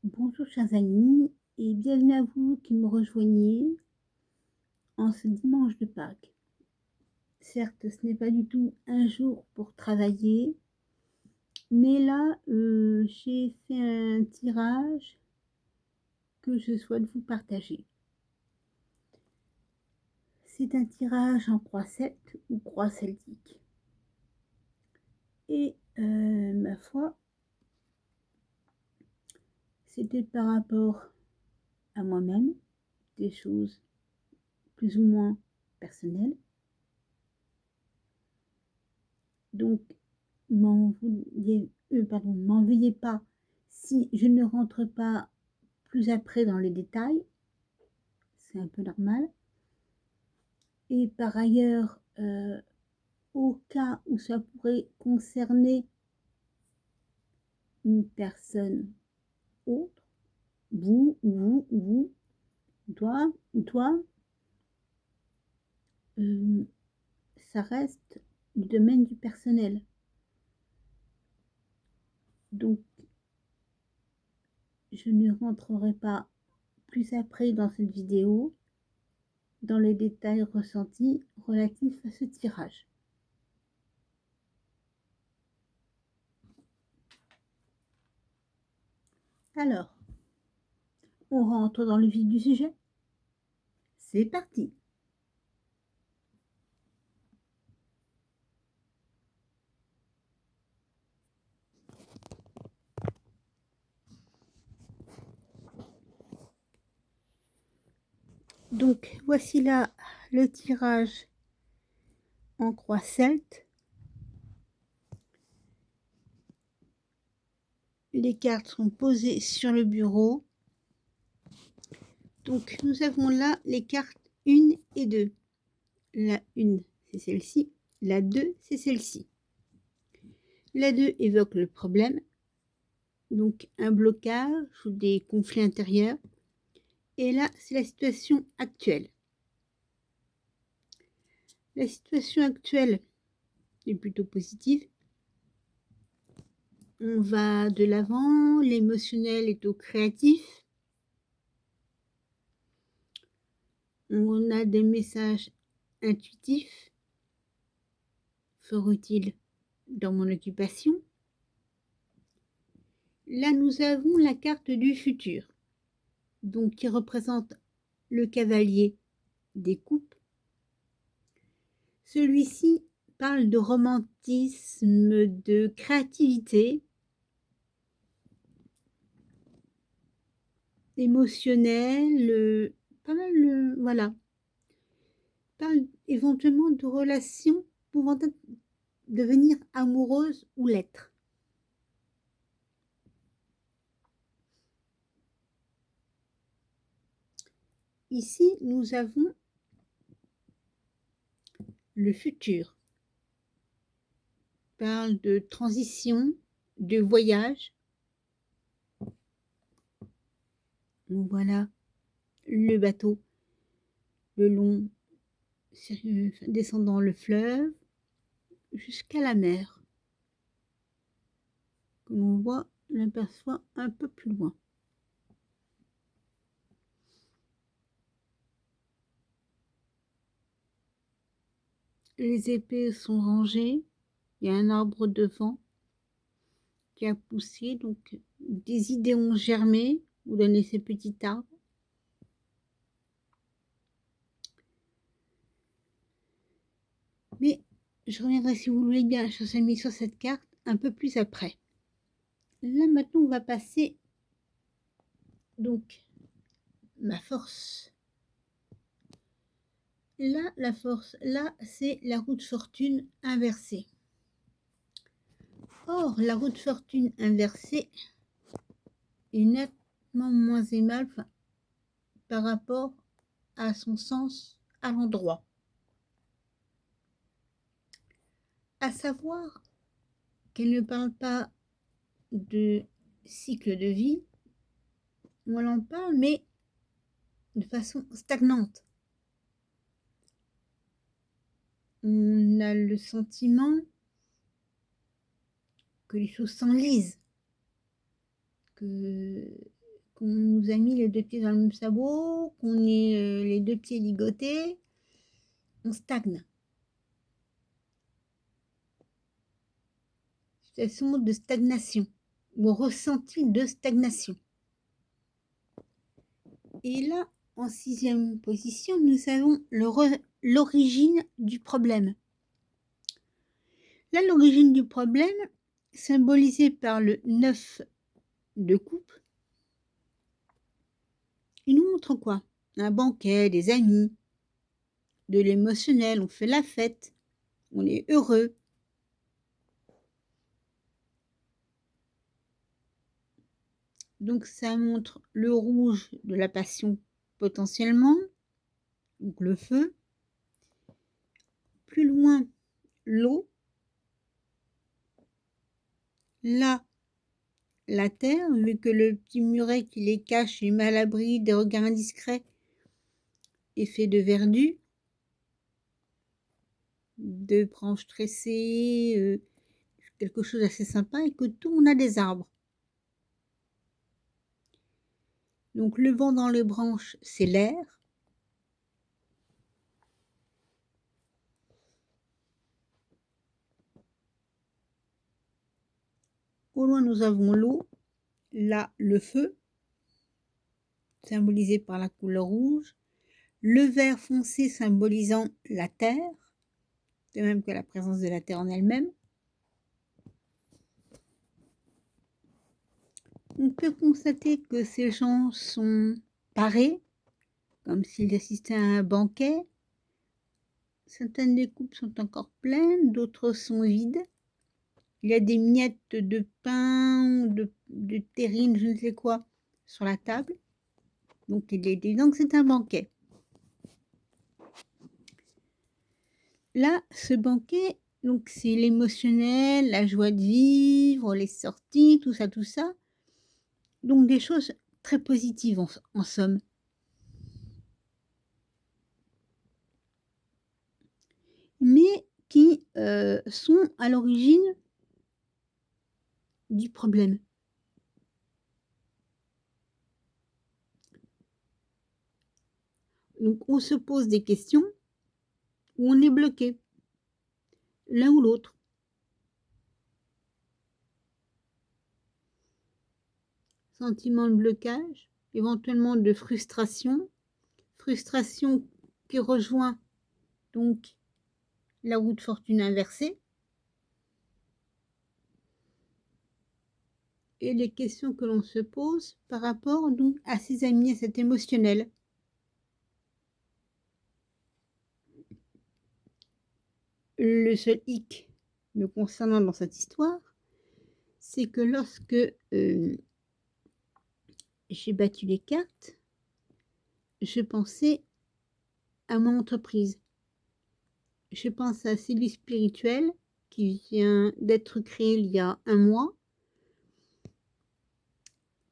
Bonjour chers amis et bienvenue à vous qui me rejoignez en ce dimanche de Pâques. Certes, ce n'est pas du tout un jour pour travailler, mais là, j'ai fait un tirage que je souhaite vous partager. C'est un tirage en croix celte ou croix celtique. Et ma foi, c'était par rapport à moi-même, des choses plus ou moins personnelles. Donc, m'en veuillez pas si je ne rentre pas plus après dans les détails, c'est un peu normal. Et par ailleurs, au cas où ça pourrait concerner une personne autre, vous, toi, ça reste du domaine du personnel. Donc, je ne rentrerai pas plus après dans cette vidéo dans les détails ressentis relatifs à ce tirage. Alors, on rentre dans le vif du sujet. C'est parti. Donc, voici là le tirage en croix celte. Les cartes sont posées sur le bureau. Donc, nous avons là les cartes 1 et 2. La 1, c'est celle-ci. La 2, c'est celle-ci. La 2 évoque le problème, donc un blocage ou des conflits intérieurs. Et là, c'est la situation actuelle. La situation actuelle est plutôt positive. On va de l'avant, l'émotionnel est au créatif. On a des messages intuitifs, fort utiles dans mon occupation. Là, nous avons la carte du futur, donc qui représente le cavalier des coupes. Celui-ci parle de romantisme, de créativité, émotionnel, pas mal, voilà. Parle éventuellement de relations pouvant devenir amoureuses ou l'être. Ici, nous avons le futur. Parle de transition, de voyage. Voilà le bateau le long descendant le fleuve jusqu'à la mer. Comme on voit, on l'aperçoit un peu plus loin. Les épées sont rangées. Il y a un arbre devant qui a poussé, donc des idées ont germé. Vous donnez ces petits arbres. Mais je reviendrai, si vous voulez bien, chers amis, sur cette carte un peu plus après. Là, maintenant, on va passer donc ma force. Là, la force, là, c'est la roue de fortune inversée. Or, la roue de fortune inversée est nettement moins aimable par rapport à son sens à l'endroit. À savoir qu'elle ne parle pas de cycle de vie, on en parle, mais de façon stagnante. On a le sentiment que les choses s'enlisent, que qu'on nous a mis les deux pieds dans le même sabot, qu'on est les deux pieds ligotés, on stagne. Situation de stagnation ou ressenti de stagnation. Et là, en 6e position, nous avons l'origine du problème. Là, l'origine du problème, symbolisée par le 9 de coupe, il nous montre quoi? Un banquet, des amis, de l'émotionnel, on fait la fête, on est heureux. Donc ça montre le rouge de la passion potentiellement, donc le feu. Plus loin, l'eau. Là, la terre, vu que le petit muret qui les cache est mal à l'abri des regards indiscrets est fait de verdure, de branches tressées, quelque chose d'assez sympa, et que tout, on a des arbres. Donc le vent dans les branches, c'est l'air. Au loin, nous avons l'eau. Là, le feu, symbolisé par la couleur rouge. Le vert foncé symbolisant la terre, de même que la présence de la terre en elle-même. On peut constater que ces gens sont parés, comme s'ils assistaient à un banquet. Certaines des coupes sont encore pleines, d'autres sont vides. Il y a des miettes de pain, de terrine, je ne sais quoi, sur la table. Donc il est évident que c'est un banquet. Là, ce banquet, donc c'est l'émotionnel, la joie de vivre, les sorties, tout ça, tout ça. Donc des choses très positives en somme. Mais qui sont à l'origine du problème. Donc on se pose des questions ou on est bloqué, l'un ou l'autre. Sentiment de blocage, éventuellement de frustration, frustration qui rejoint donc la roue de fortune inversée. Et les questions que l'on se pose par rapport donc à ses amis, à cet émotionnel. Le seul hic me concernant dans cette histoire, c'est que lorsque j'ai battu les cartes, je pensais à mon entreprise. Je pense à Sylvie Spirituel qui vient d'être créée il y a 1 mois.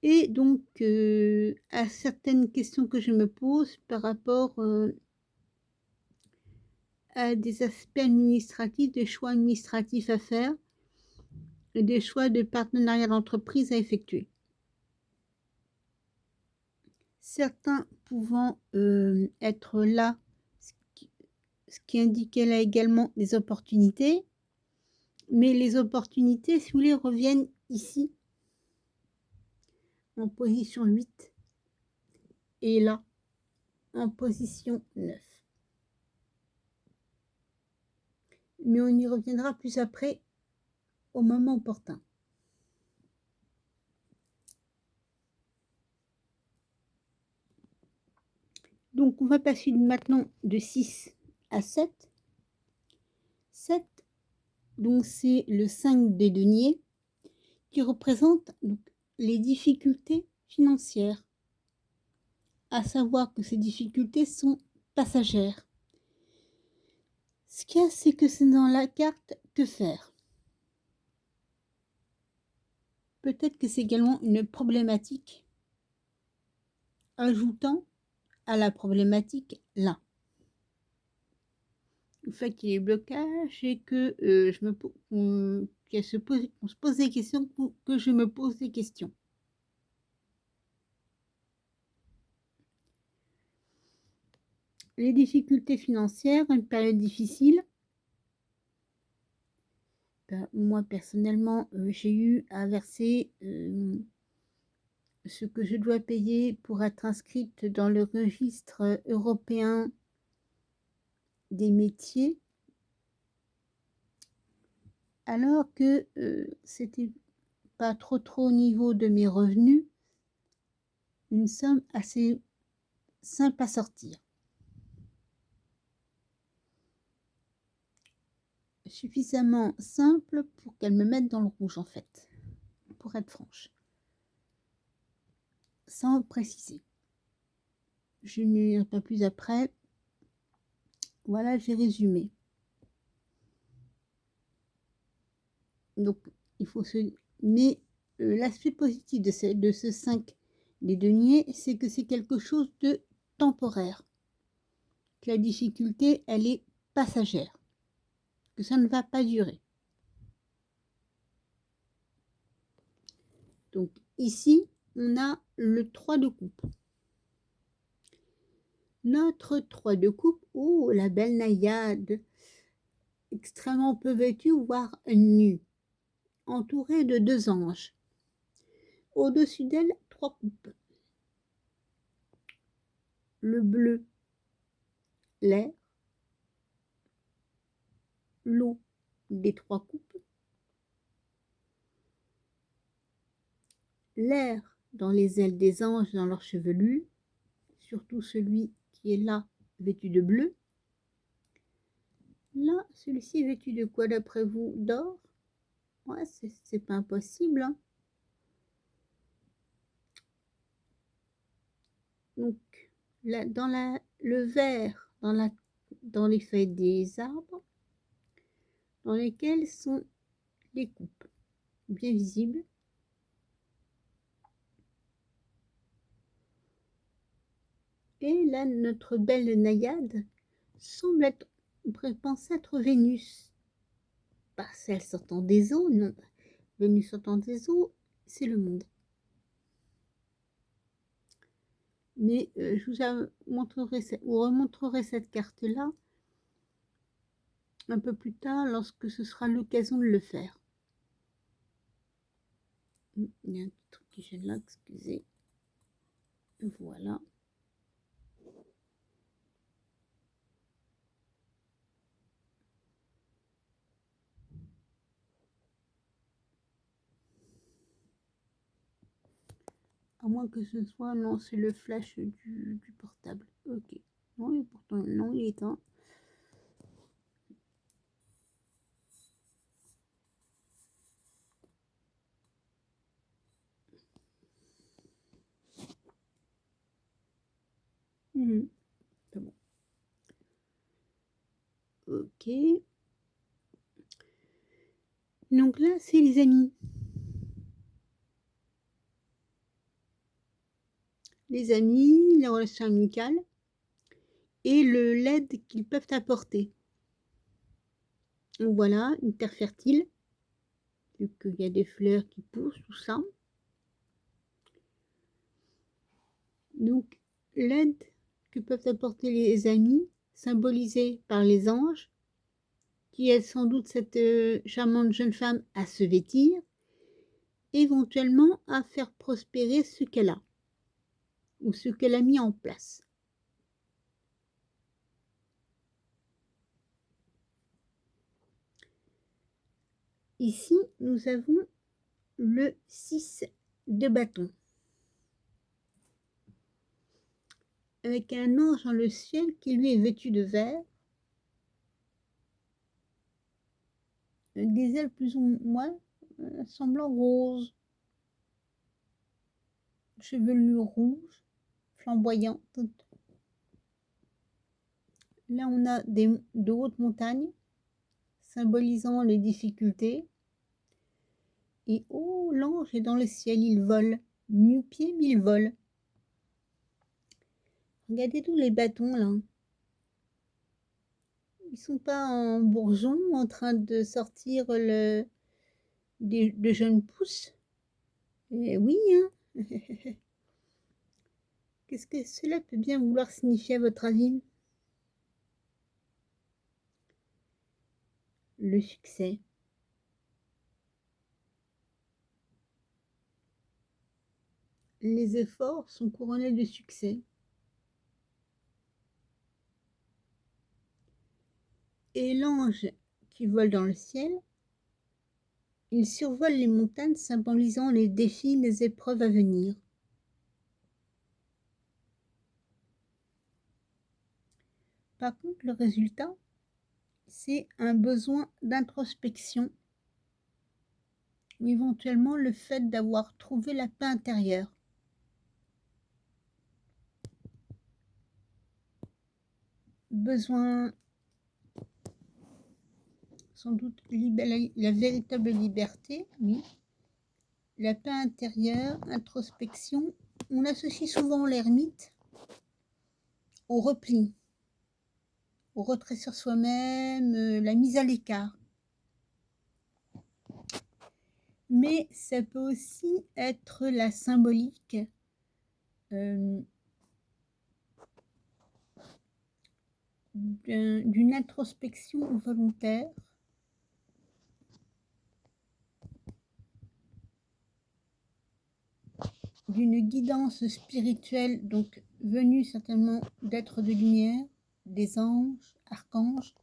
Et donc à certaines questions que je me pose par rapport à des aspects administratifs, des choix administratifs à faire et des choix de partenariat d'entreprise à effectuer. Certains pouvant être là, ce qui indiquait là également des opportunités, mais les opportunités, si vous voulez, reviennent ici, en position 8, et là, en position 9. Mais on y reviendra plus après, au moment opportun. Donc on va passer maintenant de 6 à 7. 7, donc c'est le 5 des deniers, qui représente donc les difficultés financières. À savoir que ces difficultés sont passagères. Ce qu'il y a, c'est que c'est dans la carte que faire. Peut-être que c'est également une problématique ajoutant à la problématique là. Le fait qu'il y ait blocage et que on se pose des questions, que je me pose des questions. les difficultés financières, une période difficile. Ben, moi personnellement, j'ai eu à verser, ce que je dois payer pour être inscrite dans le registre européen des métiers, alors que, c'était pas trop au niveau de mes revenus, une somme assez simple à sortir. Suffisamment simple pour qu'elle me mette dans le rouge en fait, pour être franche. Sans préciser. Je ne lirai pas plus après. Voilà, j'ai résumé. Donc, il faut se... Mais l'aspect positif de ce 5 des deniers, c'est que c'est quelque chose de temporaire. Que la difficulté, elle est passagère. Que ça ne va pas durer. Donc, ici, on a le 3 de coupe. Notre 3 de coupe, oh, la belle naïade, extrêmement peu vêtue, voire nue, entourée de 2 anges. Au-dessus d'elle, 3 coupes. Le bleu, l'air, l'eau des 3 coupes, l'air dans les ailes des anges, dans leur chevelure, surtout celui qui est là, vêtu de bleu. Là, celui-ci est vêtu de quoi d'après vous? D'or? Ouais, c'est pas impossible, hein. Donc, là, le vert dans les feuilles des arbres, dans lesquelles sont les coupes, bien visibles. Et là, notre belle naïade semble être, on pourrait penser être Vénus. Pas celle sortant des eaux, non. Vénus sortant des eaux, c'est le monde. Mais je vous remontrerai cette carte-là un peu plus tard lorsque ce sera l'occasion de le faire. Il y a un petit truc qui gêne là, excusez. Voilà. À moins que ce soit, non, c'est le flash du portable. Ok. Non, et pourtant, non, il est éteint. C'est bon. Ok. Donc là, c'est les amis. Les amis, les relations amicales et l'aide qu'ils peuvent apporter. Donc voilà, une terre fertile, vu qu'il y a des fleurs qui poussent, tout ça. Donc, l'aide que peuvent apporter les amis, symbolisée par les anges, qui aident sans doute cette charmante jeune femme à se vêtir, éventuellement à faire prospérer ce qu'elle a, ou ce qu'elle a mis en place. Ici, nous avons le 6 de bâton, avec un ange dans le ciel qui lui est vêtu de vert, des ailes plus ou moins semblant roses, chevelure rouge, flamboyante. Là, on a de hautes montagnes, symbolisant les difficultés. Et oh, l'ange est dans le ciel, il vole. Nu-pieds, mais il vole. Regardez tous les bâtons, là. Ils sont pas en bourgeon, en train de sortir de jeunes pousses. Eh oui, hein. Qu'est-ce que cela peut bien vouloir signifier à votre avis? le succès. Les efforts sont couronnés de succès. Et l'ange qui vole dans le ciel, il survole les montagnes symbolisant les défis, les épreuves à venir. Par contre, le résultat, c'est un besoin d'introspection ou éventuellement le fait d'avoir trouvé la paix intérieure. Besoin, sans doute, la véritable liberté, oui. La paix intérieure, introspection, on associe souvent l'ermite au repli, au retrait sur soi-même, la mise à l'écart. Mais ça peut aussi être la symbolique d'une introspection volontaire, d'une guidance spirituelle, donc venue certainement d'êtres de lumière, des anges, archanges,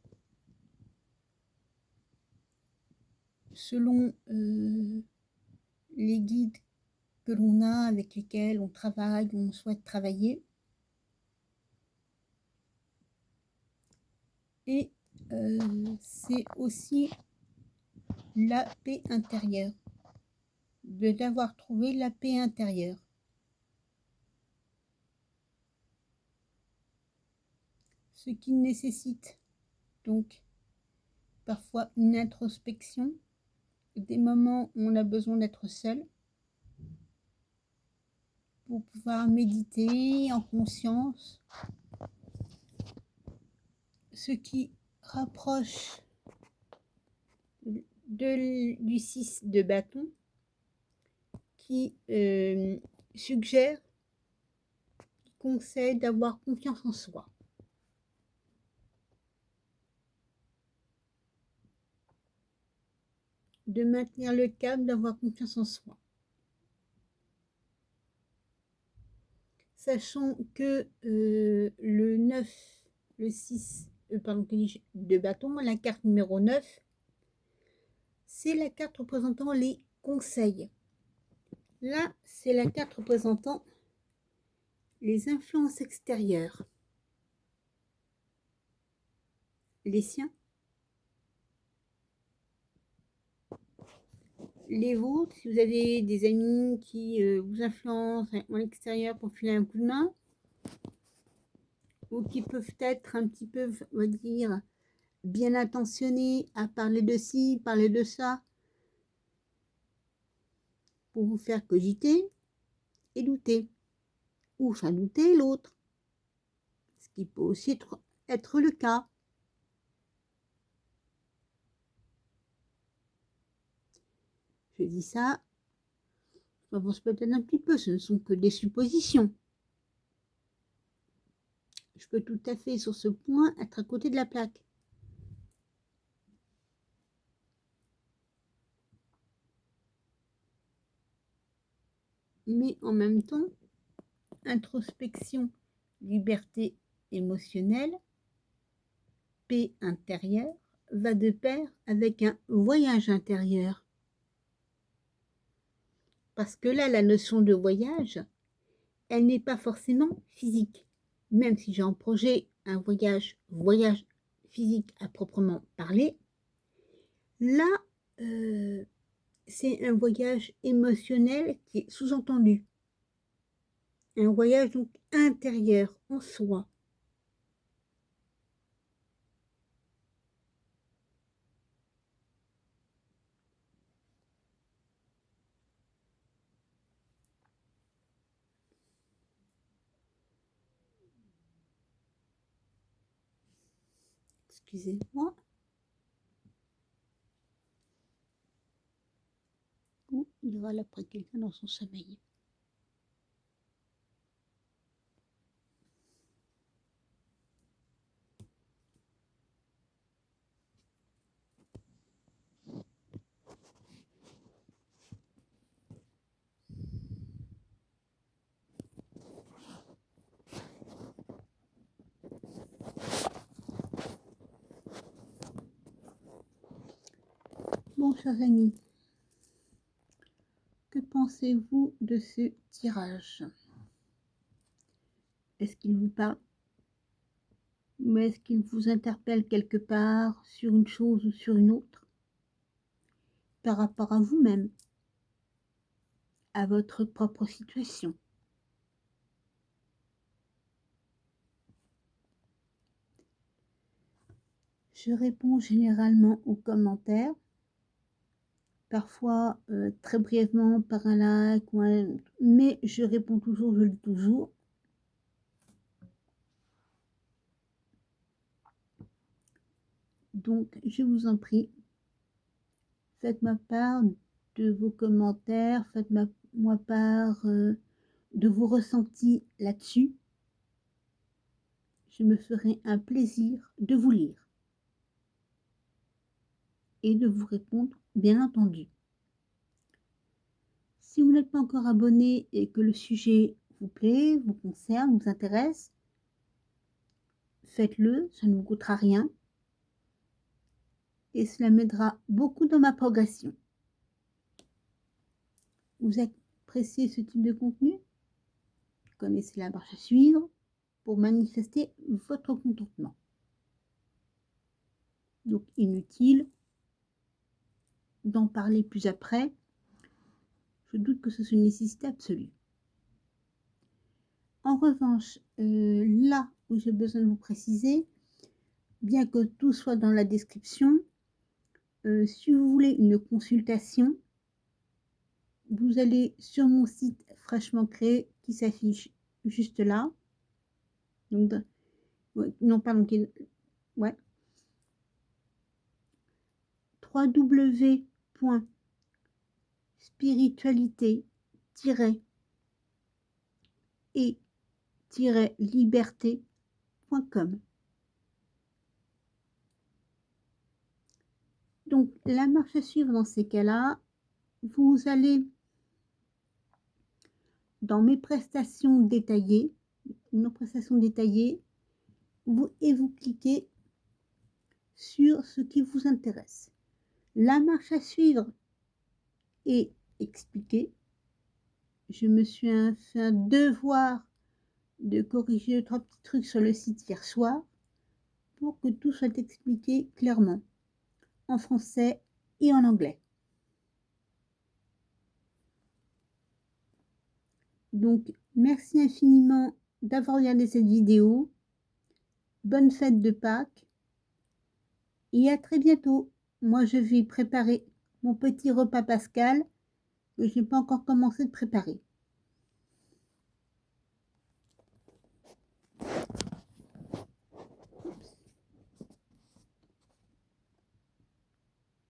selon les guides que l'on a, avec lesquels on travaille, on souhaite travailler. Et c'est aussi la paix intérieure, d'avoir trouvé la paix intérieure. Ce qui nécessite donc parfois une introspection, des moments où on a besoin d'être seul pour pouvoir méditer en conscience, ce qui rapproche du 6 de bâton, qui suggère, qui conseille d'avoir confiance en soi. De maintenir le cap, d'avoir confiance en soi. Sachant que le 9, le 6, pardon, de bâton, la carte numéro 9, c'est la carte représentant les conseils. Là, c'est la carte représentant les influences extérieures. Les siens, les vôtres, si vous avez des amis qui vous influencent en extérieur pour filer un coup de main, ou qui peuvent être un petit peu, on va dire, bien intentionnés à parler de ci, parler de ça, pour vous faire cogiter et douter, ou faire douter l'autre, ce qui peut aussi être le cas. Je dis ça, je pense peut-être un petit peu, ce ne sont que des suppositions. Je peux tout à fait, sur ce point, être à côté de la plaque. Mais en même temps, introspection, liberté émotionnelle, paix intérieure, va de pair avec un voyage intérieur. Parce que là, la notion de voyage, elle n'est pas forcément physique. Même si j'ai en projet un voyage physique à proprement parler, là, c'est un voyage émotionnel qui est sous-entendu. Un voyage donc intérieur, en soi. Excusez-moi. Ou il râle après quelqu'un dans son sommeil. Bon, chers amis, que pensez-vous de ce tirage? Est-ce qu'il vous parle? Ou est-ce qu'il vous interpelle quelque part sur une chose ou sur une autre? Par rapport à vous-même, à votre propre situation? Je réponds généralement aux commentaires, parfois très brièvement par un like, mais je réponds toujours, je lis toujours. Donc, je vous en prie, faites-moi part de vos commentaires, faites-moi part de vos ressentis là-dessus. Je me ferai un plaisir de vous lire et de vous répondre, bien entendu. Si vous n'êtes pas encore abonné et que le sujet vous plaît, vous concerne, vous intéresse, faites-le, ça ne vous coûtera rien et cela m'aidera beaucoup dans ma progression. Vous appréciez ce type de contenu? Vous connaissez la marche à suivre pour manifester votre contentement. Donc inutile d'en parler plus après. Je doute que ce soit une nécessité absolue. En revanche, là où j'ai besoin de vous préciser, bien que tout soit dans la description, si vous voulez une consultation, vous allez sur mon site fraîchement créé qui s'affiche juste là. Donc, non, pardon, ouais. www.spiritualité-et-liberté.com. Donc, la marche à suivre dans ces cas-là, vous allez dans mes prestations détaillées, vous cliquez sur ce qui vous intéresse. La marche à suivre est expliquée. Je me suis fait un devoir de corriger 3 petits trucs sur le site hier soir pour que tout soit expliqué clairement en français et en anglais. Donc, merci infiniment d'avoir regardé cette vidéo. Bonne fête de Pâques et à très bientôt. Moi, je vais préparer mon petit repas pascal que je n'ai pas encore commencé de préparer.